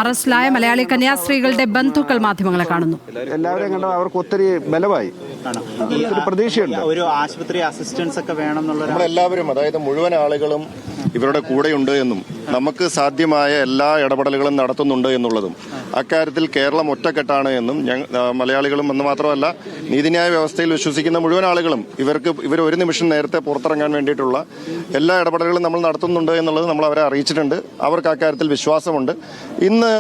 അറസ്റ്റിലായ മലയാളി കന്യാസ്ത്രീകളുടെ ബന്ധുക്കൾ മാധ്യമങ്ങളെ കാണുന്നു. എല്ലാവരെയും കണ്ട അവർക്ക് ഒത്തിരി ബലമായി, ഒരു പ്രതീക്ഷയുണ്ട്. ഒരു ആശുപത്രി അസിസ്റ്റൻസ് ഒക്കെ വേണം എന്നുള്ള നമ്മളെല്ലാവരും, അതായത് മുഴുവൻ ആളുകളും ഇവരുടെ കൂടെയുണ്ട് എന്നും നമുക്ക് സാധ്യമായ എല്ലാ ഇടപെടലുകളും നടത്തുന്നുണ്ട് എന്നുള്ളതും അക്കാര്യത്തിൽ കേരളം ഒറ്റക്കെട്ടാണ് എന്നും മലയാളികളും എന്ന് മാത്രമല്ല നീതിന്യായ വ്യവസ്ഥയിൽ വിശ്വസിക്കുന്ന മുഴുവൻ ആളുകളും ഇവർ ഒരു നിമിഷം നേരത്തെ പുറത്തിറങ്ങാൻ വേണ്ടിയിട്ടുള്ള എല്ലാ ഇടപെടലുകളും നമ്മൾ നടത്തുന്നുണ്ട് എന്നുള്ളത് നമ്മൾ അവരെ അറിയിച്ചിട്ടുണ്ട്. അവർക്ക് അക്കാര്യത്തിൽ വിശ്വാസമുണ്ട്. ഇന്ന്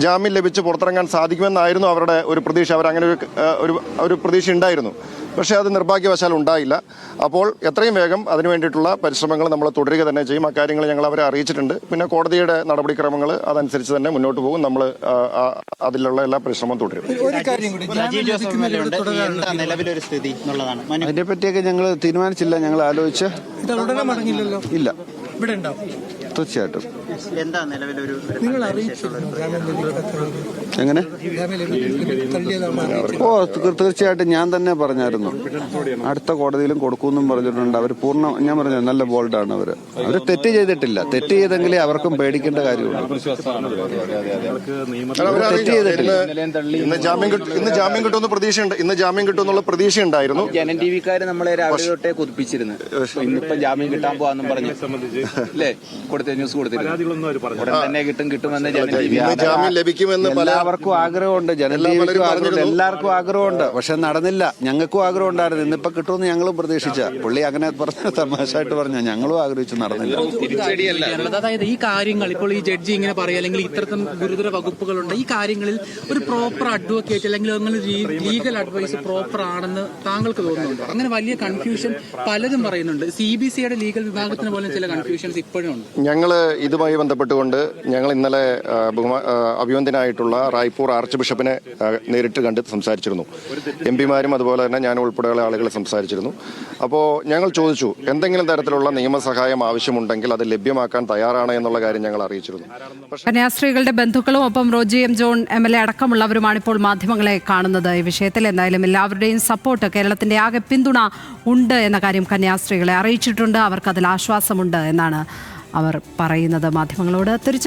ജാമ്യം ലഭിച്ച് പുറത്തിറങ്ങാൻ സാധിക്കുമെന്നായിരുന്നു അവരുടെ ഒരു പ്രതീക്ഷ. അവരങ്ങനെ ഒരു പ്രതീക്ഷ ഉണ്ടായിരുന്നു. പക്ഷേ അത് നിർഭാഗ്യവശാൽ ഉണ്ടായില്ല. അപ്പോൾ എത്രയും വേഗം അതിനു വേണ്ടിയിട്ടുള്ള പരിശ്രമങ്ങൾ നമ്മൾ തുടരുക തന്നെ ചെയ്യും. അക്കാര്യങ്ങൾ ഞങ്ങൾ അവരെ അറിയിച്ചിട്ടുണ്ട്. പിന്നെ കോടതിയുടെ നടപടിക്രമങ്ങൾ അതനുസരിച്ച് തന്നെ മുന്നോട്ട് പോകും. നമ്മൾ അതിലുള്ള എല്ലാ പരിശ്രമവും തുടരും. അതിനെപ്പറ്റിയൊക്കെ ഞങ്ങൾ തീരുമാനിച്ചില്ല. ഞങ്ങൾ ആലോചിച്ച് ഇല്ല, തീർച്ചയായിട്ടും. എങ്ങനെ? തീർച്ചയായിട്ടും ഞാൻ തന്നെ പറഞ്ഞായിരുന്നു, അടുത്ത കോടതിയിലും കൊടുക്കുമെന്നും പറഞ്ഞിട്ടുണ്ട്. അവർ ഞാൻ പറഞ്ഞു നല്ല ബോൾഡാണ്. അവര് തെറ്റ് ചെയ്തിട്ടില്ല. തെറ്റ് ചെയ്തെങ്കിലേ അവർക്കും പേടിക്കേണ്ട കാര്യമുള്ളൂ. തെറ്റ് ചെയ്തിട്ടില്ല. ഇന്ന് ജാമ്യം കിട്ടുമെന്ന് പ്രതീക്ഷയുണ്ട്. ഇന്ന് ജാമ്യം കിട്ടുമെന്നുള്ള പ്രതീക്ഷ ഉണ്ടായിരുന്നു. ജനൻ ടി വിക്കാര് നമ്മളെ രാവിലെ തൊട്ടേ കൊതിപ്പിച്ചിരുന്നു. ഇന്നിപ്പം ജാമ്യം കിട്ടാൻ പോവാന്നും പറഞ്ഞു അല്ലേ ന്യൂസ് കൊടുത്തിരുന്നു. തന്നെ കിട്ടുമെന്ന് ജാമ്യം ലഭിക്കുമെന്ന് എല്ലാവർക്കും ആഗ്രഹമുണ്ട്. എല്ലാവർക്കും ആഗ്രഹമുണ്ട്. പക്ഷെ നടന്നില്ല. ഞങ്ങൾക്കും ആഗ്രഹം ഉണ്ടായിരുന്നു. ഇന്നിപ്പോ കിട്ടുമെന്ന് ഞങ്ങളും പ്രതീക്ഷിച്ച. പുള്ളി അങ്ങനെ പറഞ്ഞ തമാശയായിട്ട് പറഞ്ഞ ഞങ്ങളും ആഗ്രഹിച്ചു, നടന്നില്ല. അതായത് ഈ കാര്യങ്ങൾ ഇപ്പോൾ ഈ ജഡ്ജി ഇങ്ങനെ പറയുക, അല്ലെങ്കിൽ ഇത്തരത്തിൽ ഗുരുതര വകുപ്പുകളുണ്ട്, ഈ കാര്യങ്ങളിൽ ഒരു പ്രോപ്പർ അഡ്വക്കേറ്റ് അല്ലെങ്കിൽ ലീഗൽ അഡ്വൈസ് പ്രോപ്പർ ആണെന്ന് താങ്കൾക്ക് തോന്നുന്നുണ്ടോ? അങ്ങനെ വലിയ കൺഫ്യൂഷൻ പലതും പറയുന്നുണ്ട്. CBCയുടെ ലീഗൽ വിഭാഗത്തിന് പോലും ചില കൺഫ്യൂഷൻസ് ഇപ്പോഴും ഉണ്ട്. ഞങ്ങൾ ഇതുമായി ബന്ധപ്പെട്ടുകൊണ്ട് ഞങ്ങൾ ഇന്നലെ അഭിവന്ദനായിട്ടുള്ള റായ്പൂർ ആർച്ച് ബിഷപ്പിനെ നേരിട്ട് കണ്ട് സംസാരിച്ചിരുന്നു. MP-മാരും അതുപോലെ തന്നെ ഞാൻ ഉൾപ്പെടെയുള്ള ആളുകൾ സംസാരിച്ചിരുന്നു. അപ്പോൾ ഞങ്ങൾ ചോദിച്ചു, എന്തെങ്കിലും തരത്തിലുള്ള നിയമസഹായം ആവശ്യമുണ്ടെങ്കിൽ അത് ലഭ്യമാക്കാൻ തയ്യാറാണ് എന്നുള്ള കാര്യം ഞങ്ങൾ അറിയിച്ചിരുന്നു. കന്യാസ്ത്രീകളുടെ ബന്ധുക്കളും ഒപ്പം റോജി എം ജോൺ MLA അടക്കമുള്ളവരുമാണ് ഇപ്പോൾ മാധ്യമങ്ങളെ കാണുന്നത്. ഈ വിഷയത്തിൽ എന്തായാലും എല്ലാവരുടെയും സപ്പോർട്ട്, കേരളത്തിന്റെ ആകെ പിന്തുണ ഉണ്ട് എന്ന കാര്യം കന്യാസ്ത്രീകളെ അറിയിച്ചിട്ടുണ്ട്. അവർക്ക് അതിൽ ആശ്വാസമുണ്ട് എന്നാണ് അവർ പറയുന്നത് മാധ്യമങ്ങളോട്.